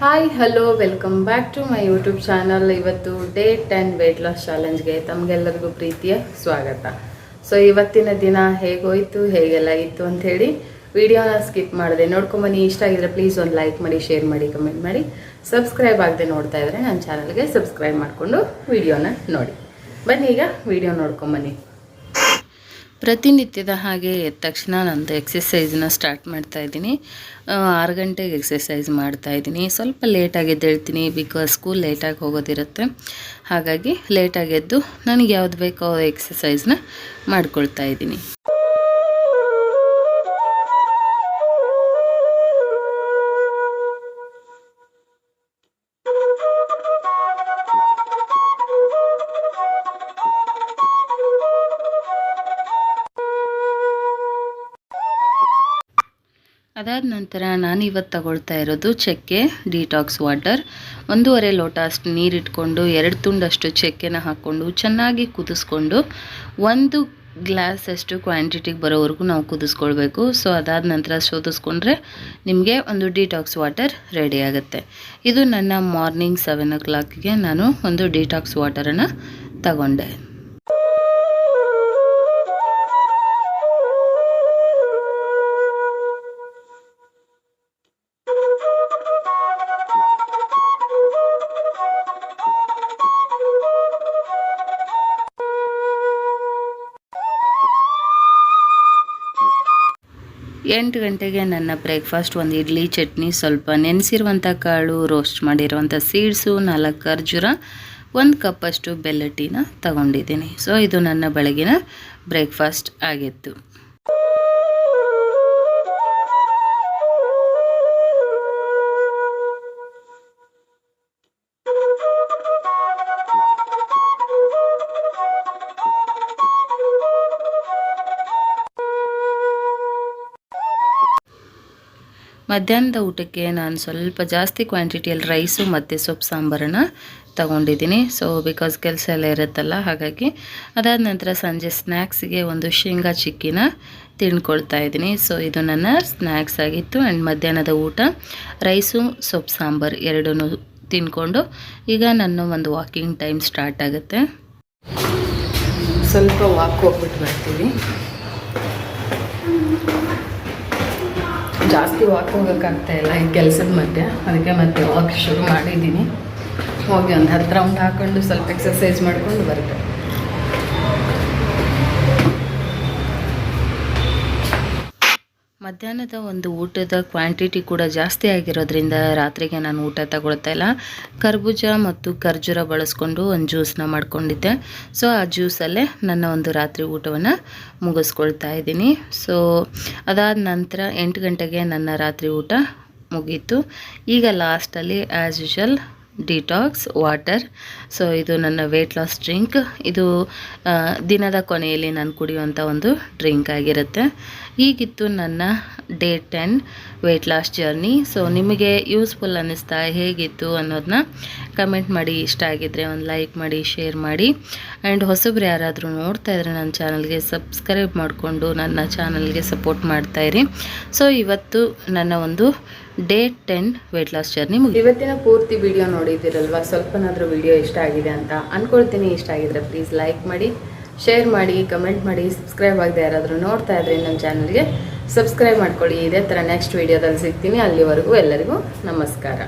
Hi hello welcome back to my YouTube channel. ಇವತ್ತು day 10 weight loss ಚಾಲೆಂಜ್ಗೆ ತಮಗೆಲ್ಲರಿಗೂ ಪ್ರೀತಿಯ ಸ್ವಾಗತ. ಸೊ ಇವತ್ತಿನ ದಿನ ಹೇಗೋಯ್ತು, ಹೇಗೆಲ್ಲ ಇತ್ತು ಅಂಥೇಳಿ ವಿಡಿಯೋನ ಸ್ಕಿಪ್ ಮಾಡಿದೆ ನೋಡ್ಕೊಂಬನ್ನಿ. ಇಷ್ಟ ಆಗಿದ್ರೆ ಪ್ಲೀಸ್ ಒಂದು ಲೈಕ್ ಮಾಡಿ, ಶೇರ್ ಮಾಡಿ, ಕಮೆಂಟ್ ಮಾಡಿ. ಸಬ್ಸ್ಕ್ರೈಬ್ ಆಗದೆ ನೋಡ್ತಾ ಇದ್ರೆ ನನ್ನ ಚಾನಲ್ಗೆ ಸಬ್ಸ್ಕ್ರೈಬ್ ಮಾಡಿಕೊಂಡು ವಿಡಿಯೋನ ನೋಡಿ. ಬನ್ನಿ ಈಗ ವಿಡಿಯೋ ನೋಡ್ಕೊಂಬನ್ನಿ. ಪ್ರತಿನಿತ್ಯದ ಹಾಗೆ ಎದ್ದ ತಕ್ಷಣ ನಂದು ಎಕ್ಸಸೈಸ್ನ ಸ್ಟಾರ್ಟ್ ಮಾಡ್ತಾಯಿದ್ದೀನಿ. 6 ಗಂಟೆಗೆ ಎಕ್ಸಸೈಸ್ ಮಾಡ್ತಾಯಿದ್ದೀನಿ. ಸ್ವಲ್ಪ ಲೇಟಾಗಿ ಎದ್ದೇಳ್ತೀನಿ, ಬಿಕಾಸ್ ಸ್ಕೂಲ್ ಲೇಟಾಗಿ ಹೋಗೋದಿರುತ್ತೆ. ಹಾಗಾಗಿ ಲೇಟಾಗಿ ಎದ್ದು ನನಗೆ ಯಾವ್ದು ಬೇಕೋ ಎಕ್ಸಸೈಸ್ನ ಮಾಡ್ಕೊಳ್ತಾ ಇದ್ದೀನಿ. ಅದಾದ ನಂತರ ನಾನಿವತ್ತು ತಗೊಳ್ತಾ ಇರೋದು ಚಕ್ಕೆ ಡಿಟಾಕ್ಸ್ ವಾಟರ್. 1.5 ಲೋಟ ಅಷ್ಟು ನೀರಿಟ್ಕೊಂಡು 2 ತುಂಡಷ್ಟು ಚಕ್ಕೆನ ಹಾಕ್ಕೊಂಡು ಚೆನ್ನಾಗಿ ಕುದಿಸ್ಕೊಂಡು 1 ಗ್ಲಾಸ್ ಅಷ್ಟು ಕ್ವಾಂಟಿಟಿಗೆ ಬರೋವರೆಗೂ ನಾವು ಕುದಿಸ್ಕೊಳ್ಬೇಕು. ಸೊ ಅದಾದ ನಂತರ ಶೋಧಿಸ್ಕೊಂಡ್ರೆ ನಿಮಗೆ ಒಂದು ಡಿಟಾಕ್ಸ್ ವಾಟರ್ ರೆಡಿ ಆಗುತ್ತೆ. ಇದು ನನ್ನ ಮಾರ್ನಿಂಗ್ 7 o'clockಗೆ ನಾನು ಒಂದು ಡಿಟಾಕ್ಸ್ ವಾಟರನ್ನು ತಗೊಂಡೆ. ಎಂಟು ಗಂಟೆಗೆ ನನ್ನ ಬ್ರೇಕ್ಫಾಸ್ಟ್ ಒಂದು ಇಡ್ಲಿ ಚಟ್ನಿ, ಸ್ವಲ್ಪ ನೆನೆಸಿರುವಂಥ ಕಾಳು, ರೋಸ್ಟ್ ಮಾಡಿರುವಂಥ ಸೀಡ್ಸು, 4 ಖರ್ಜೂರ, 1 ಕಪ್ಪಷ್ಟು ಬೆಲ್ಲ ಟೀನ ತಗೊಂಡಿದ್ದೀನಿ. ಸೊ ಇದು ನನ್ನ ಬೆಳಗಿನ ಬ್ರೇಕ್ಫಾಸ್ಟ್ ಆಗಿತ್ತು. ಮಧ್ಯಾಹ್ನದ ಊಟಕ್ಕೆ ನಾನು ಸ್ವಲ್ಪ ಜಾಸ್ತಿ ಕ್ವಾಂಟಿಟಿಯಲ್ಲಿ ರೈಸು ಮತ್ತು ಸೊಪ್ಪು ಸಾಂಬಾರನ್ನು ತಗೊಂಡಿದ್ದೀನಿ. ಸೊ ಬಿಕಾಸ್ ಕೆಲಸ ಎಲ್ಲ ಇರುತ್ತಲ್ಲ, ಹಾಗಾಗಿ. ಅದಾದ ನಂತರ ಸಂಜೆ ಸ್ನ್ಯಾಕ್ಸಿಗೆ ಒಂದು ಶೇಂಗಾ ಚಿಕ್ಕಿನ ತಿಂದ್ಕೊಳ್ತಾ ಇದ್ದೀನಿ. ಸೊ ಇದು ನನ್ನ ಸ್ನ್ಯಾಕ್ಸ್ ಆಗಿತ್ತು. ಆ್ಯಂಡ್ ಮಧ್ಯಾಹ್ನದ ಊಟ ರೈಸು, ಸೊಪ್ಪು ಸಾಂಬಾರು ಎರಡೂ ತಿಂದ್ಕೊಂಡು ಈಗ ನನ್ನ ಒಂದು ವಾಕಿಂಗ್ ಟೈಮ್ ಸ್ಟಾರ್ಟ್ ಆಗುತ್ತೆ. ಸ್ವಲ್ಪ ವಾಕ್ ಹೋಗ್ಬಿಟ್ಟು ಬರ್ತೀವಿ. ಜಾಸ್ತಿ ವಾಕ್ ಹೋಗೋಕ್ಕಾಗ್ತಾಯಿಲ್ಲ ಈ ಕೆಲಸದ ಮಧ್ಯೆ, ಅದಕ್ಕೆ ಮತ್ತೆ ವಾಕ್ ಶುರು ಮಾಡಿದ್ದೀನಿ. ಹೋಗಿ ಒಂದು 10 ರೌಂಡ್ ಹಾಕ್ಕೊಂಡು ಸ್ವಲ್ಪ ಎಕ್ಸಸೈಸ್ ಮಾಡ್ಕೊಂಡು ಬರುತ್ತೆ. ಮಧ್ಯಾಹ್ನದ ಒಂದು ಊಟದ ಕ್ವಾಂಟಿಟಿ ಕೂಡ ಜಾಸ್ತಿ ಆಗಿರೋದ್ರಿಂದ ರಾತ್ರಿಗೆ ನಾನು ಊಟ ತಗೊಳ್ತಾ ಇಲ್ಲ. ಕರ್ಬೂಜ ಮತ್ತು ಖರ್ಜೂರ ಬಳಸ್ಕೊಂಡು ಒಂದು ಜ್ಯೂಸನ್ನ ಮಾಡ್ಕೊಂಡಿದ್ದೆ. ಸೊ ಆ ಜ್ಯೂಸಲ್ಲೇ ನನ್ನ ಒಂದು ರಾತ್ರಿ ಊಟವನ್ನು ಮುಗಿಸ್ಕೊಳ್ತಾ ಇದ್ದೀನಿ. ಸೊ ಅದಾದ ನಂತರ 8 ಗಂಟೆಗೆ ನನ್ನ ರಾತ್ರಿ ಊಟ ಮುಗೀತು. ಈಗ ಲಾಸ್ಟಲ್ಲಿ as usual detox water. So ಇದು ನನ್ನ ವೆಯ್ಟ್ ಲಾಸ್ ಡ್ರಿಂಕ್. ಇದು ದಿನದ ಕೊನೆಯಲ್ಲಿ ನಾನು ಕುಡಿಯುವಂಥ ಒಂದು ಡ್ರಿಂಕ್ ಆಗಿರುತ್ತೆ. ಹೀಗಿತ್ತು ನನ್ನ day 10 weight loss journey. So ನಿಮಗೆ ಯೂಸ್ಫುಲ್ ಅನ್ನಿಸ್ತಾ, ಹೇಗಿತ್ತು ಅನ್ನೋದನ್ನ ಕಮೆಂಟ್ ಮಾಡಿ. ಇಷ್ಟ ಆಗಿದ್ದರೆ ಒಂದು ಲೈಕ್ ಮಾಡಿ, ಶೇರ್ ಮಾಡಿ. ಆ್ಯಂಡ್ ಹೊಸಬ್ರು ಯಾರಾದರೂ ನೋಡ್ತಾ ಇದ್ದರೆ ನನ್ನ ಚಾನಲ್ಗೆ ಸಬ್ಸ್ಕ್ರೈಬ್ ಮಾಡಿಕೊಂಡು ನನ್ನ ಚಾನಲ್ಗೆ ಸಪೋರ್ಟ್ ಮಾಡ್ತಾಯಿರಿ. ಸೊ ಇವತ್ತು ನನ್ನ ಒಂದು ಡೇ 10 ವೆಯ್ಟ್ ಲಾಸ್ ಜರ್ನಿ ಇವತ್ತಿನ ಪೂರ್ತಿ ವಿಡಿಯೋ ನೋಡಿದ್ದೀರಲ್ವ, ಸ್ವಲ್ಪನಾದರೂ ವಿಡಿಯೋ ಇಷ್ಟ ಆಗಿದೆ ಅಂತ ಅಂದ್ಕೊಳ್ತೀನಿ. ಇಷ್ಟ ಆಗಿದ್ರೆ ಪ್ಲೀಸ್ ಲೈಕ್ ಮಾಡಿ, ಶೇರ್ ಮಾಡಿ, ಕಮೆಂಟ್ ಮಾಡಿ. ಸಬ್ಸ್ಕ್ರೈಬ್ ಆಗದೆ ಯಾರಾದರೂ ನೋಡ್ತಾ ಇದ್ರೆ ನನ್ನ ಚಾನಲ್ಗೆ ಸಬ್ಸ್ಕ್ರೈಬ್ ಮಾಡ್ಕೊಳ್ಳಿ. ಇದೇ ಥರ ನೆಕ್ಸ್ಟ್ ವಿಡಿಯೋದಲ್ಲಿ ಸಿಗ್ತೀನಿ. ಅಲ್ಲಿವರೆಗೂ ಎಲ್ಲರಿಗೂ ನಮಸ್ಕಾರ.